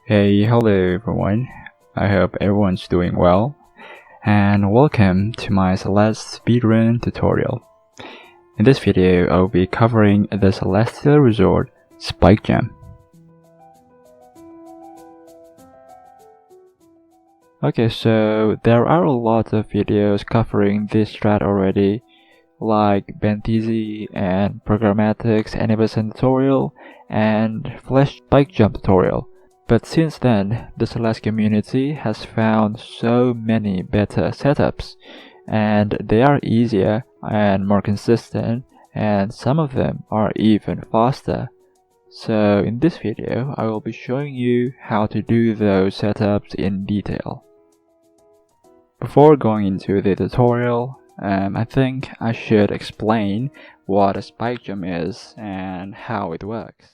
Hey, hello everyone. I hope everyone's doing well, and welcome to my Celeste Speedrun tutorial. In this video, I'll be covering the Celestial Resort Spikejump. Okay, so there are a lot of videos covering this strat already, like Benthizi and Programmatic's animation tutorial and Flash Spikejump tutorial. But since then, the Celeste community has found so many better setups, and they are easier and more consistent, and some of them are even faster. So in this video, I will be showing you how to do those setups in detail. Before going into the tutorial, I think I should explain what a Spikejump is and how it works.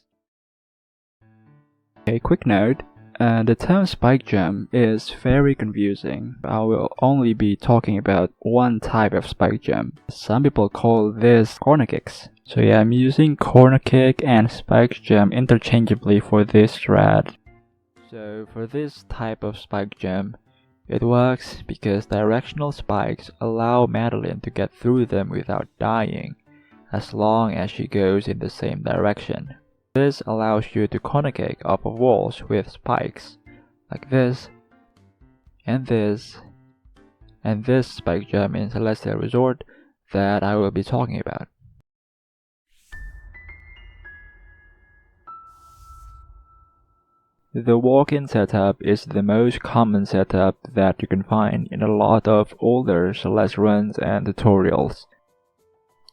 A quick note, the term Spikejump is very confusing. I will only be talking about one type of Spikejump. Some people call this Cornerkicks. So yeah, I'm using Cornerkick and Spikejump interchangeably for this strat. So for this type of Spikejump, it works because directional spikes allow Madeline to get through them without dying, as long as she goes in the same direction. This allows you to cornerkick off of walls with spikes, like this, and this Spikejump in Celestial Resort that I will be talking about. The walk-in setup is the most common setup that you can find in a lot of older Celeste runs and tutorials.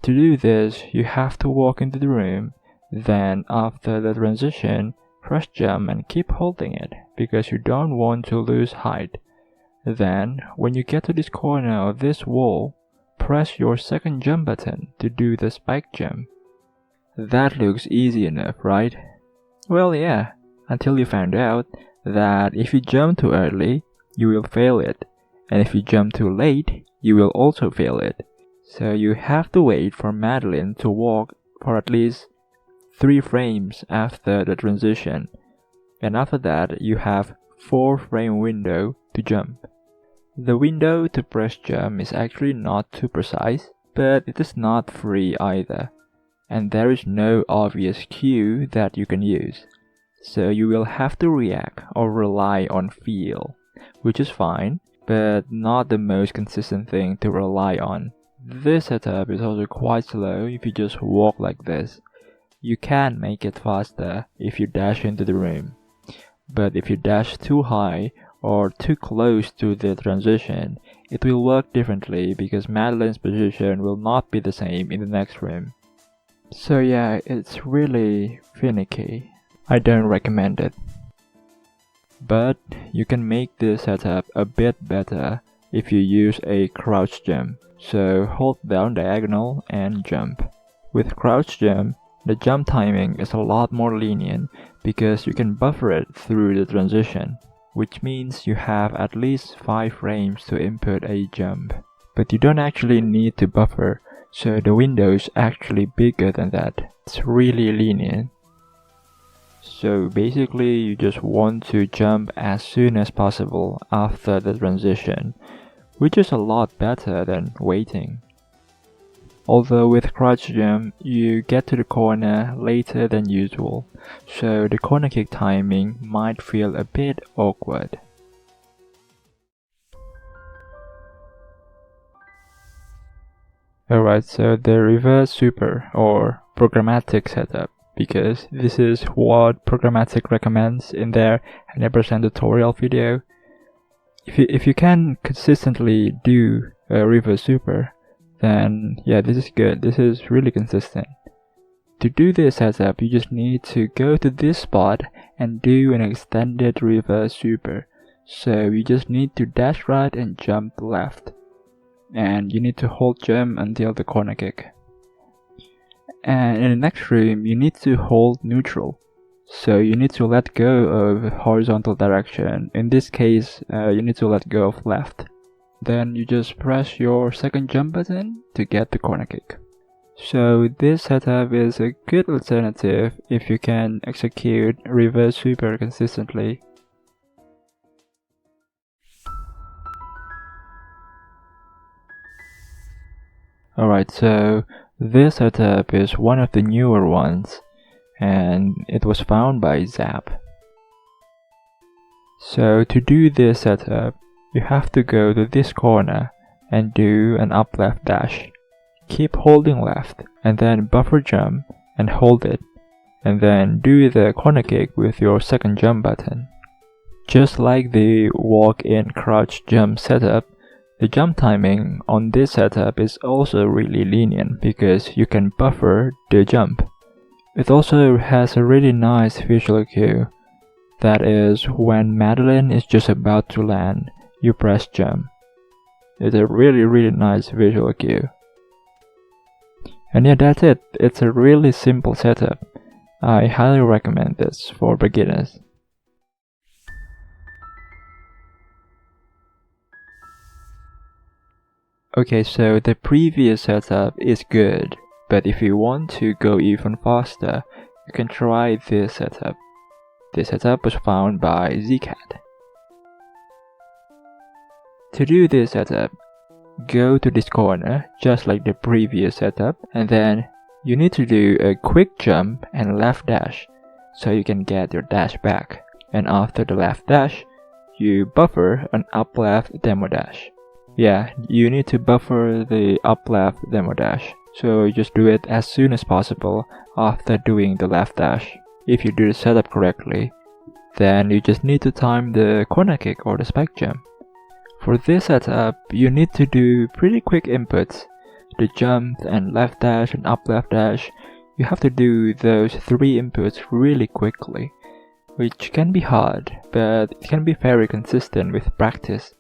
To do this, you have to walk into the room. Then, after the transition, press jump and keep holding it because you don't want to lose height. Then, when you get to this corner of this wall, press your second jump button to do the spike jump. That looks easy enough, right? Well, yeah, until you found out that if you jump too early, you will fail it, and if you jump too late, you will also fail it. So you have to wait for Madeline to walk for at least 3 frames after the transition, and after that you have 4 frame window to jump. The window to press jump is actually not too precise, but it is not free either, and there is no obvious cue that you can use. So you will have to react or rely on feel, which is fine, but not the most consistent thing to rely on. This setup is also quite slow if you just walk like this. You can make it faster if you dash into the room, but if you dash too high or too close to the transition, it will work differently because Madeline's position will not be the same in the next room. So yeah, it's really finicky. I don't recommend it. But you can make this setup a bit better if you use a crouch jump. So hold down diagonal and jump. With crouch jump, the jump timing is a lot more lenient because you can buffer it through the transition, which means you have at least 5 frames to input a jump. But you don't actually need to buffer, so the window is actually bigger than that. It's really lenient. So basically you just want to jump as soon as possible after the transition, which is a lot better than waiting. Although with crouch jump, you get to the corner later than usual, so the corner kick timing might feel a bit awkward. Alright, so the reverse super or programmatic setup, because this is what Programmatic recommends in their 100% tutorial video. If you can consistently do a reverse super, then yeah, this is good. This is really consistent. To do this setup, you just need to go to this spot and do an extended reverse super. So you just need to dash right and jump left. And you need to hold jump until the corner kick. And in the next room, you need to hold neutral. So you need to let go of horizontal direction. In this case, you need to let go of left. Then you just press your second jump button to get the corner kick. So this setup is a good alternative if you can execute reverse super consistently. Alright, so this setup is one of the newer ones, and it was found by Zap. So to do this setup, you have to go to this corner and do an up left dash. Keep holding left and then buffer jump and hold it, and then do the corner kick with your second jump button. Just like the walk-in crouch jump setup, the jump timing on this setup is also really lenient because you can buffer the jump. It also has a really nice visual cue. That is, when Madeline is just about to land, you press jump. It's a really nice visual cue. And yeah, that's it. It's a really simple setup. I highly recommend this for beginners. Okay, so the previous setup is good, but if you want to go even faster, you can try this setup. This setup was found by Zkad. To do this setup, go to this corner, just like the previous setup, and then you need to do a quick jump and left dash, so you can get your dash back. And after the left dash, you buffer an up left demo dash. Yeah, you need to buffer the up left demo dash, so just do it as soon as possible after doing the left dash. If you do the setup correctly, then you just need to time the corner kick or the spike jump. For this setup, you need to do pretty quick inputs. The jump and left dash and up left dash, you have to do those 3 inputs really quickly, which can be hard, but it can be very consistent with practice.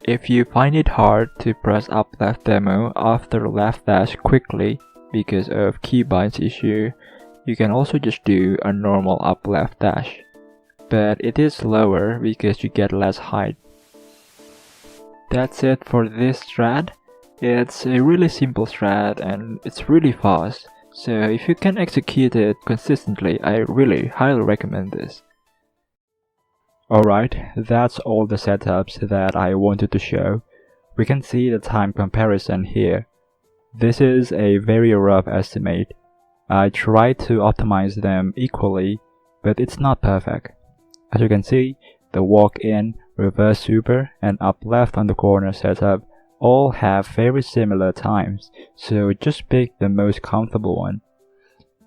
If you find it hard to press up left demo after left dash quickly because of keybinds issue, you can also just do a normal up left dash, but it is slower because you get less height. That's it for this strat. It's a really simple strat and it's really fast, so if you can execute it consistently, I really highly recommend this. Alright, that's all the setups that I wanted to show. We can see the time comparison here. This is a very rough estimate. I tried to optimize them equally, but it's not perfect. As you can see, the walk-in, reverse super, and up left on the corner setup all have very similar times, so just pick the most comfortable one.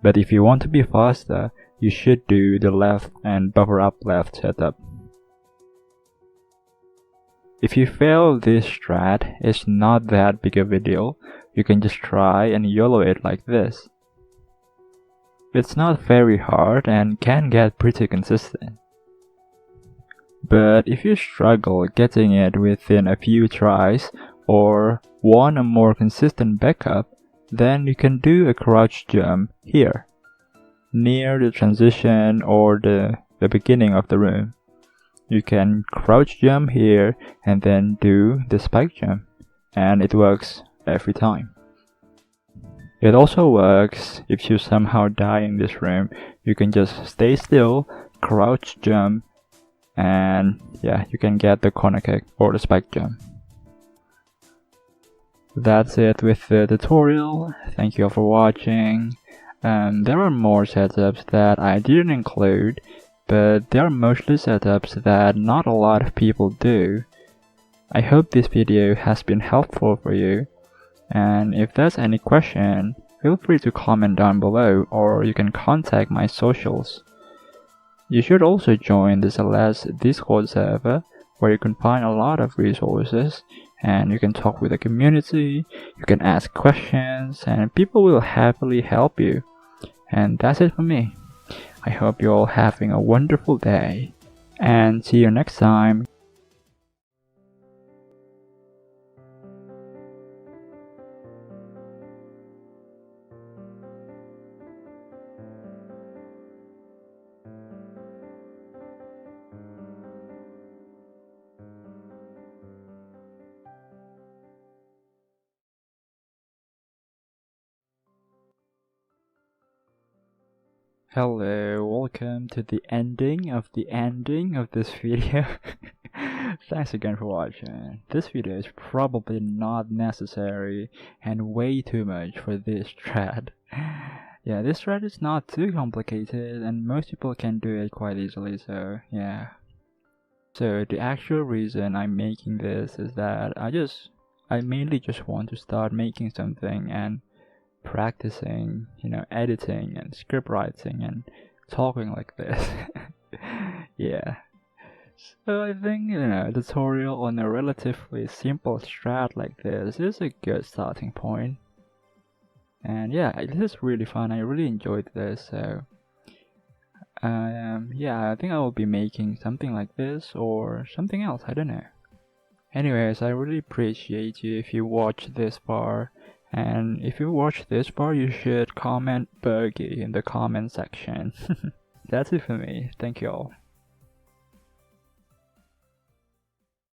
But if you want to be faster, you should do the left and buffer up left setup. If you fail this strat, it's not that big of a deal. You can just try and YOLO it like this. It's not very hard and can get pretty consistent. But if you struggle getting it within a few tries or want a more consistent backup, then you can do a crouch jump here, near the transition or the beginning of the room. You can crouch jump here and then do the spike jump, and it works every time. It also works if you somehow die in this room. You can just stay still, crouch jump, and yeah, you can get the corner kick or the spike jump. That's it with the tutorial. Thank you all for watching. There are more setups that I didn't include, but they are mostly setups that not a lot of people do. I hope this video has been helpful for you, and if there's any question, feel free to comment down below or you can contact my socials. You should also join the Celeste Discord server where you can find a lot of resources and you can talk with the community, you can ask questions, and people will happily help you. And that's it for me. I hope you're all having a wonderful day, and see you next time. Hello, welcome to the ending of this video. Thanks again for watching. This video is probably not necessary and way too much for this strat. Yeah, this strat is not too complicated and most people can do it quite easily, so yeah. So the actual reason I'm making this is that I mainly just want to start making something and practicing, editing and script writing and talking like this. Yeah. So I think, a tutorial on a relatively simple strat like this is a good starting point. And yeah, this is really fun. I really enjoyed this, so yeah, I think I will be making something like this or something else, I don't know. Anyways, I really appreciate you if you watch this far, and if you watch this far, you should comment Bergie in the comment section. That's it for me. Thank you all.